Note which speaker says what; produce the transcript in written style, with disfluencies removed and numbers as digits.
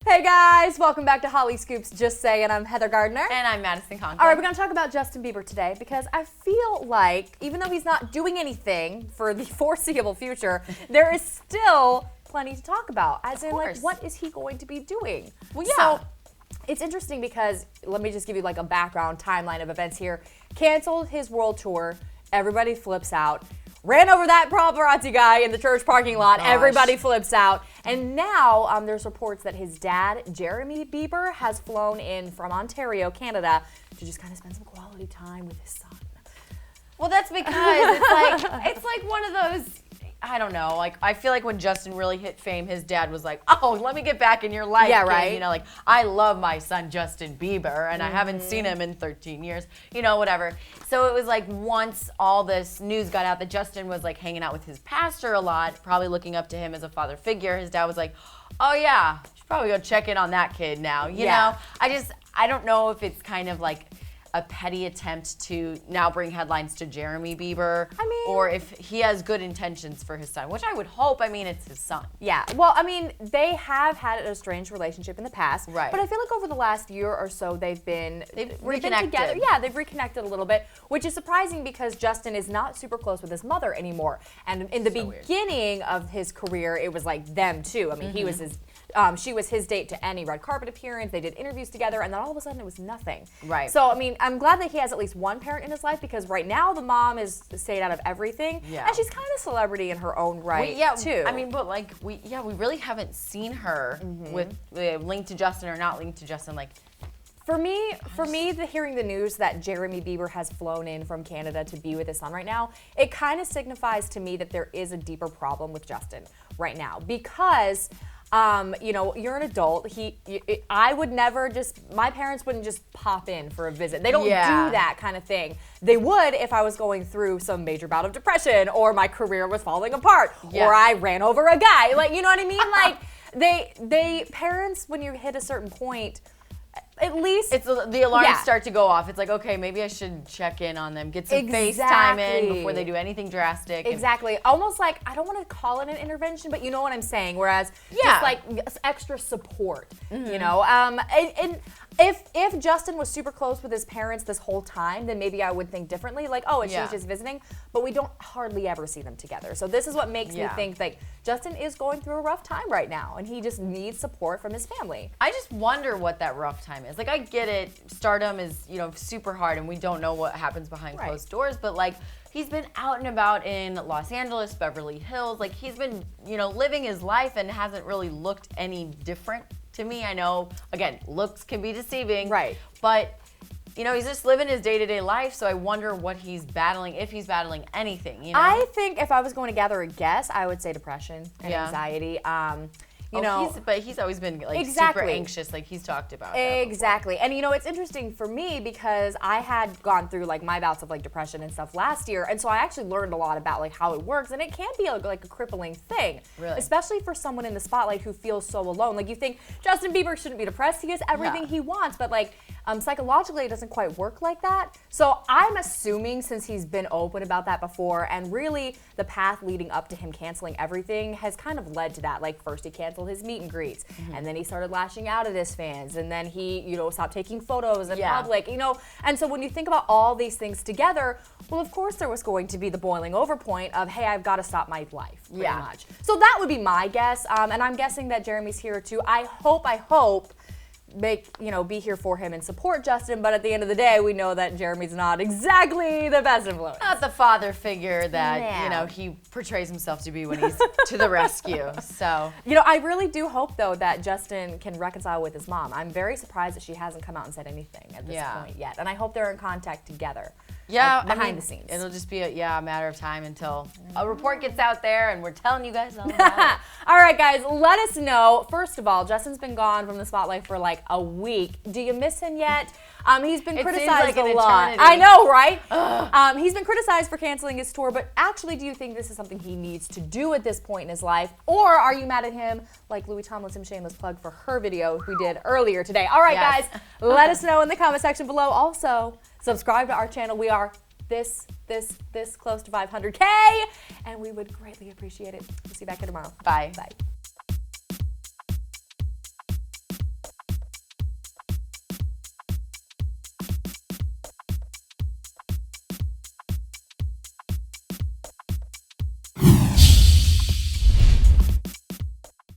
Speaker 1: Hey guys, welcome back to Hollyscoop's Just Saying. I'm Heather Gardner.
Speaker 2: And I'm Madison Conklin.
Speaker 1: All right, we're going to talk about Justin Bieber today because I feel like, even though he's not doing anything for the foreseeable future, there is still plenty to talk about. As in, like, what is he going to be doing?
Speaker 2: Well, yeah.
Speaker 1: So, it's interesting because, let me just give you like a background timeline of events here. Canceled his world tour. Everybody flips out. Ran over that paparazzi guy in the church parking lot.
Speaker 2: Gosh.
Speaker 1: Everybody flips out. And now there's reports that his dad, Jeremy Bieber, has flown in from Ontario, Canada, to just kind of spend some quality time with his son.
Speaker 2: Well, that's because it's like one of those, I don't know, like I feel like when Justin really hit fame, his dad was like, oh, let me get back in your life.
Speaker 1: Yeah,
Speaker 2: kid.
Speaker 1: right.
Speaker 2: You know, like I love my son Justin Bieber and I haven't seen him in 13 years, you know, whatever. So it was like once all this news got out that Justin was like hanging out with his pastor a lot, probably looking up to him as a father figure, his dad was like, oh yeah, should probably go check in on that kid now. You know, I don't know if it's kind of like a petty attempt to now bring headlines to Jeremy Bieber, or if he has good intentions for his son, which I would hope. I mean, it's his son.
Speaker 1: Yeah, well, I mean, they have had a strange relationship in the past,
Speaker 2: right?
Speaker 1: But I feel like over the last year or so, they've
Speaker 2: reconnected.
Speaker 1: Been together. Yeah, they've reconnected a little bit, which is surprising because Justin is not super close with his mother anymore. And in the beginning of his career, it was like them too. I mean, he was his. She was his date to any red carpet appearance. They did interviews together, and then all of a sudden it was nothing.
Speaker 2: Right.
Speaker 1: So, I mean, I'm glad that he has at least one parent in his life because right now the mom is stayed out of everything.
Speaker 2: Yeah.
Speaker 1: And she's kind of a celebrity in her own right, too.
Speaker 2: I mean, but like, we really haven't seen her with linked to Justin or not linked to Justin. Like,
Speaker 1: For me, hearing the news that Jeremy Bieber has flown in from Canada to be with his son right now, it kind of signifies to me that there is a deeper problem with Justin right now because you know, you're an adult. I would never my parents wouldn't just pop in for a visit. They don't do that kind of thing. They would if I was going through some major bout of depression or my career was falling apart or I ran over a guy. Like, you know what I mean? Like, parents, when you hit a certain point, at least
Speaker 2: it's the alarms start to go off. It's like, okay, maybe I should check in on them, get some FaceTime in before they do anything drastic.
Speaker 1: Exactly. Almost like, I don't want to call it an intervention, but you know what I'm saying. Whereas just like extra support, you know. And if Justin was super close with his parents this whole time, then maybe I would think differently. Like, oh, and she's just visiting. But we don't hardly ever see them together. So this is what makes me think like Justin is going through a rough time right now, and he just needs support from his family.
Speaker 2: I just wonder what that rough time is. Like, I get it. Stardom is, you know, super hard, and we don't know what happens behind closed doors. But like, he's been out and about in Los Angeles, Beverly Hills. Like, he's been, you know, living his life and hasn't really looked any different to me. I know, again, looks can be deceiving.
Speaker 1: Right.
Speaker 2: But, you know, he's just living his day-to-day life, so I wonder what he's battling, if he's battling anything, you know?
Speaker 1: I think if I was going to gather a guess, I would say depression and anxiety. You know,
Speaker 2: but he's always been like super anxious, like he's talked about.
Speaker 1: Exactly. And you know, it's interesting for me because I had gone through like my bouts of like depression and stuff last year, and so I actually learned a lot about like how it works, and it can be like a crippling thing,
Speaker 2: really,
Speaker 1: especially for someone in the spotlight who feels so alone. Like, you think Justin Bieber shouldn't be depressed; he has everything he wants, but like psychologically, it doesn't quite work like that. So I'm assuming, since he's been open about that before, and really the path leading up to him canceling everything has kind of led to that. Like, first he canceled his meet and greets, and then he started lashing out at his fans, and then he, you know, stopped taking photos in public, you know. And so when you think about all these things together, well, of course there was going to be the boiling over point of, hey, I've got to stop my life, pretty much. So that would be my guess, and I'm guessing that Jeremy's here too. I hope be here for him and support Justin, but at the end of the day, we know that Jeremy's not exactly the best influence.
Speaker 2: Not the father figure that, you know, he portrays himself to be when he's to the rescue. So,
Speaker 1: you know, I really do hope, though, that Justin can reconcile with his mom. I'm very surprised that she hasn't come out and said anything at this point yet, and I hope they're in contact together.
Speaker 2: Yeah,
Speaker 1: like, behind the scenes.
Speaker 2: It'll just be a matter of time until a report gets out there and we're telling you guys all about it.
Speaker 1: All right, guys, let us know. First of all, Justin's been gone from the spotlight for like a week. Do you miss him yet? He's been criticized a lot. I know, right? He's been criticized for canceling his tour, but actually, do you think this is something he needs to do at this point in his life? Or are you mad at him like Louis Tomlinson, shameless plug for her video we did earlier today? All right, guys, let us know in the comment section below. Also, subscribe to our channel. We are this close to 500K, and we would greatly appreciate it. We'll see you back here tomorrow.
Speaker 2: Bye.
Speaker 1: Bye.